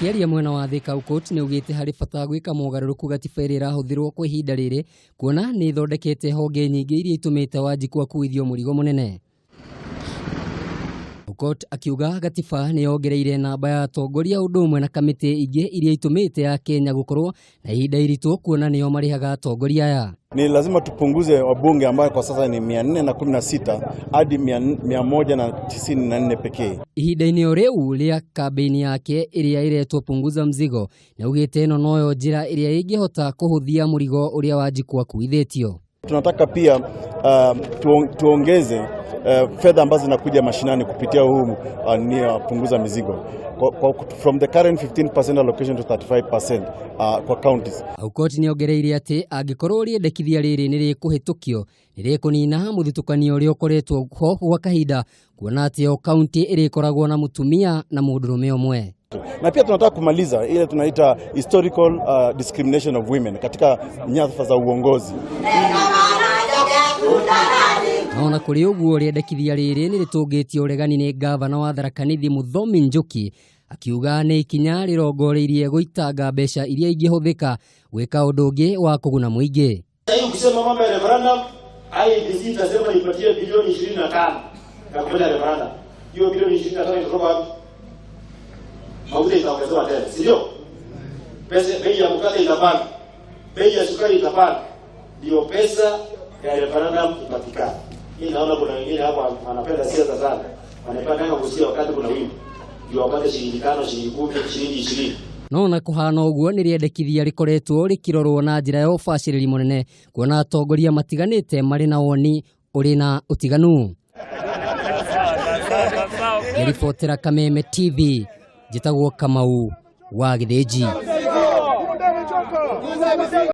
Akiaria mwena wa Third Aay Alliance ni ugite hari bata gwika mogaruruku gatiba iria irahuthirwo kwa ihinda riri kuona ni ithondekete honge nyingi iria itumite wanjikwo akuithio murigo munene. Aukot akiuga gatiba ni yongereire namba ya atongoria undu umwe na kamiti ingi iria itumite ya Kenya gukorwo na ihinda iritu kuona niyo marihaga atongoria aya. Ni lazima tupunguze wabunge ambao kwa sasa ni 416 hadi 194 pekee. Ihinda-ini o riu ria kambe-ini yake iria iretwo punguza mzigo na ugite ino noyo njira iria ingihota kuhuthia murigo uria wanjikwo akuithitio. Tunataka pia tuongeze fedha ambazo zinakuja mashinani kupitia huu ni punguza mizigo from the current 15% allocation to 35% kwa counties. Aukot ni ongereire ati angikorwo riendekithia riri ni rikuhitukio ni rikunina muthutukanio uri ukoretwo ho gwa kahinda kuona ati o county irikoragwo na mutumia na mundurume umwe. Na pia tunataka kumaliza ile tunaita historical discrimination of women katika nyadhifa za uongozi. Naona kuri uguo riendekithia riri ni ritungitio uregani ni gavana wa Tharaka Nithi Muthomi Njuki akiuga ni ikinya rirongoreirie guitanga mbeca iria ingihuthika gwika undu ungi wa kuguna muingi. Sasa ukisema mambo ya referendum, IEBC itasema ipatie bilioni 25 ya kufanya referendum. Hiyo bilioni 25 inatoka wapi? Mauzo itaongezwa tena, si ndio? Pesa bei ya mkate itapanda. Bei ya sukari itapanda. Ndio pesa ya referendum ipatikana. Hii naona kuna wengine hapa wanapenda siasa sana. Wanapenda kusikia wakati kuna wimbo. Ndio wapate shilingi 5, shilingi 10, shilingi 20. Nona kuhana uguo ni riendekithia rikoretwo rikirorwo na njira ya ubaciriri munene kuona atongoria matiganite mari na woni uri na utiganu. Ripotera Kameme TV jitagwo Kamau wa Githinji.